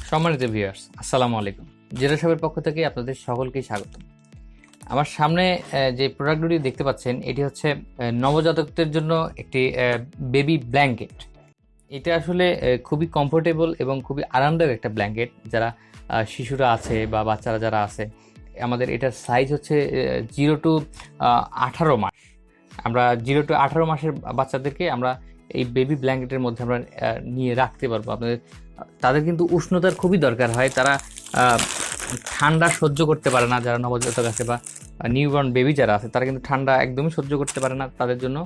সম্মানিত ভিউয়ার্স, আসসালামু আলাইকুম। জেরাশপের পক্ষ থেকে আপনাদের সকলকেই স্বাগত। আমার সামনে যে প্রোডাক্টগুলি দেখতে পাচ্ছেন, এটি হচ্ছে নবজাতকদের জন্য একটি বেবি ব্ল্যাঙ্কেট। এটা আসলে খুবই কমফোর্টেবল এবং খুবই আরামদায়ক একটা ব্ল্যাঙ্কেট। যারা শিশুরা আছে বা বাচ্চারা যারা আছে, আমাদের এটার সাইজ হচ্ছে 0 to 18 মাস। আমরা 0 to 18 মাসের বাচ্চাদেরকে আমরা এই বেবি ব্ল্যাঙ্কেটের মধ্যে আমরা নিয়ে রাখতে পারবো। তাদের কিন্তু উষ্ণতার খুবই দরকার হয়। তারা ঠান্ডা সহ্য করতে পারে না, যারা নবজাতক আছে বা নিউবর্ন বেবি যারা আছে, তারা কিন্তু ঠান্ডা একদমই সহ্য করতে পারে না। তাদের জন্য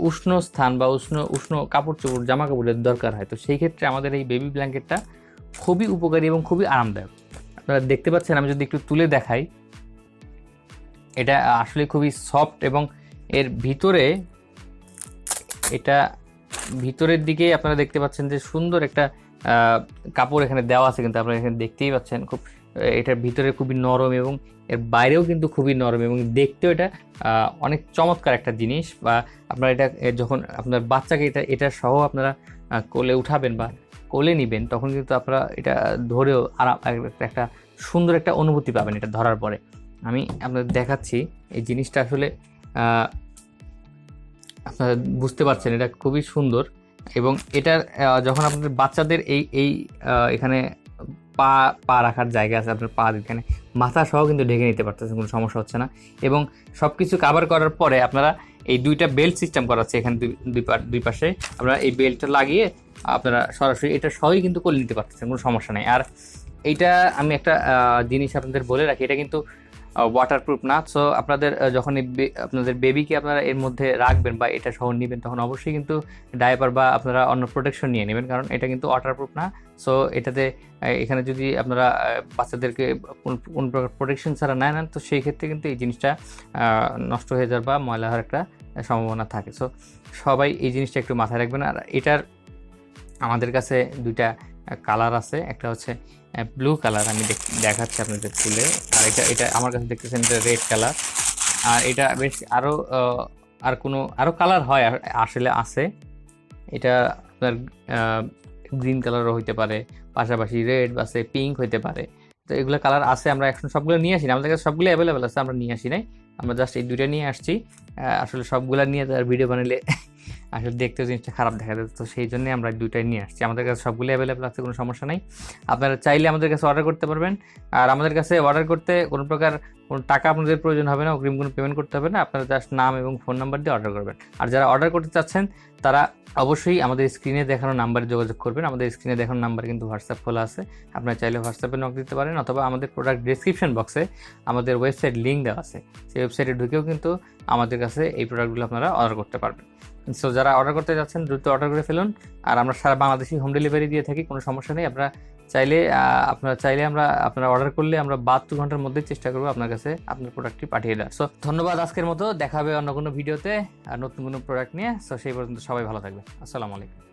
উষ্ণ স্থান বা উষ্ণ কাপড় চোপড় জামা কাপড়ের দরকার হয়। তো সেই ক্ষেত্রে আমাদের এই বেবি ব্ল্যাঙ্কেটটা খুবই উপকারী এবং খুবই আরামদায়ক। আপনারা দেখতে পাচ্ছেন, আমি যদি একটু তুলে দেখাই, এটা আসলে খুবই সফট এবং এর ভিতরের দিকে আপনারা দেখতে পাচ্ছেন যে সুন্দর একটা কাপড় এখানে দেওয়া আছে, কিন্তু আপনারা এখানে দেখতেই পাচ্ছেন খুব এটার ভিতরে খুবই নরম এবং এর বাইরেও কিন্তু খুবই নরম এবং দেখতেও এটা অনেক চমৎকার একটা জিনিস। বা আপনারা এটা যখন আপনার বাচ্চাকে এটা সহ আপনারা কোলে উঠাবেন বা কোলে নিবেন, তখন কিন্তু আপনারা এটা ধরেও আরাম একটা সুন্দর একটা অনুভূতি পাবেন এটা ধরার পরে। আমি আপনাদের দেখাচ্ছি এই জিনিসটা আসলে আপনারা বুঝতে পারছেন, এটা খুবই সুন্দর। এবং এটার যখন আপনাদের বাচ্চাদের এই এখানে পা রাখার জায়গা আছে, আপনার পা এখানে মাথা সহ কিন্তু ঢেকে নিতে পারতেছেন, কোনো সমস্যা হচ্ছে না। এবং সব কিছু কাভার করার পরে আপনারা এই দুইটা বেল্ট সিস্টেম করা আছে এখানে দুই পাশে। আপনারা এই বেল্টটা লাগিয়ে আপনারা সরাসরি এটা সহই কিন্তু করে নিতে পারতেছেন, কোনো সমস্যা নেই। আর এইটা আমি একটা জিনিস আপনাদের বলে রাখি, এটা কিন্তু ওয়াটারপ্রুফ না। সো আপনাদের যখন আপনাদের বেবিকে আপনারা এর মধ্যে রাখবেন বা এটা সহ নেবেন, তখন অবশ্যই কিন্তু ডায়াপার বা আপনারা অন্য প্রোটেকশন নিয়ে নেবেন, কারণ এটা কিন্তু ওয়াটারপ্রুফ না। সো এটাতে এখানে যদি আপনারা বাচ্চাদেরকে কোন প্রকার প্রোটেকশন ছাড়া নেন, তো সেই ক্ষেত্রে কিন্তু এই জিনিসটা নষ্ট হয়ে যাওয়ার বা ময়লা হওয়ার একটা সম্ভাবনা থাকে। সো সবাই এই জিনিসটা একটু মাথায় রাখবেন। আর এটার আমাদের কাছে দুইটা কালার আছে, একটা হচ্ছে ব্লু কালার, আমি দেখাচ্ছি আপনাদের তুলে। আর এটা আমার কাছে দেখতেছেন এটা রেড কালার। আর এটা বেশ আরো কালার হয় আসলে আছে। এটা আপনার গ্রিন কালারও হইতে পারে, পাশাপাশি রেড আছে, পিঙ্ক হইতে পারে। তো এগুলো কালার আছে, আমরা এখন সবগুলো নিয়ে আসি না, আমাদের কাছে সবগুলো অ্যাভেলেবেল আছে, আমরা নিয়ে আসি নাই। আমরা জাস্ট এই দুইটা নিয়ে আসছি। আসলে সবগুলা নিয়ে তার ভিডিও বানালে আসলে দেখতে জিনিসটা খারাপ দেখা যেত, তো সেই জন্যই আমরা দুইটাই নিয়ে আসছি। আমাদের কাছে সবগুলো অ্যাভেলেবেল আছে, কোনো সমস্যা নেই। আপনারা চাইলে আমাদের কাছে অর্ডার করতে পারবেন। আর আমাদের কাছে অর্ডার করতে কোনো প্রকার কোনো টাকা আপনাদের প্রয়োজন হবে না, অগ্রিম কোনো পেমেন্ট করতে হবে না। আপনারা জাস্ট নাম এবং ফোন নাম্বার দিয়ে অর্ডার করবেন। আর যারা অর্ডার করতে চাচ্ছেন, তারা অবশ্যই আমাদের স্ক্রিনে দেখানো নাম্বারে যোগাযোগ করবেন। আমাদের স্ক্রিনে দেখানো নাম্বার কিন্তু হোয়াটসঅ্যাপ খোলা আছে, আপনারা চাইলে হোয়াটসঅ্যাপে নক দিতে পারেন, অথবা আমাদের প্রোডাক্ট ডেসক্রিপশন বক্সে আমাদের ওয়েবসাইট লিঙ্ক দেওয়া আছে, সেই ওয়েবসাইটে ঢুকেও কিন্তু আমাদের কাছে এই প্রোডাক্টগুলো আপনারা অর্ডার করতে পারবেন। সো যারা অর্ডার করতে যাচ্ছেন, দ্রুত অর্ডার করে ফেলুন। আর আমরা সারা বাংলাদেশি হোম ডেলিভারি দিয়ে থাকি, কোনো সমস্যা নেই। আপনারা চাইলে আপনারা অর্ডার করলে আমরা 72 ঘন্টার মধ্যে চেষ্টা করবো আপনার কাছে আপনার প্রোডাক্টটি পাঠিয়ে দেওয়ার। সো ধন্যবাদ। আজকের মতো দেখা হবে অন্য কোনো ভিডিওতে আর নতুন কোনো প্রোডাক্ট নিয়ে। সো সেই পর্যন্ত সবাই ভালো থাকবেন। আসসালামু আলাইকুম।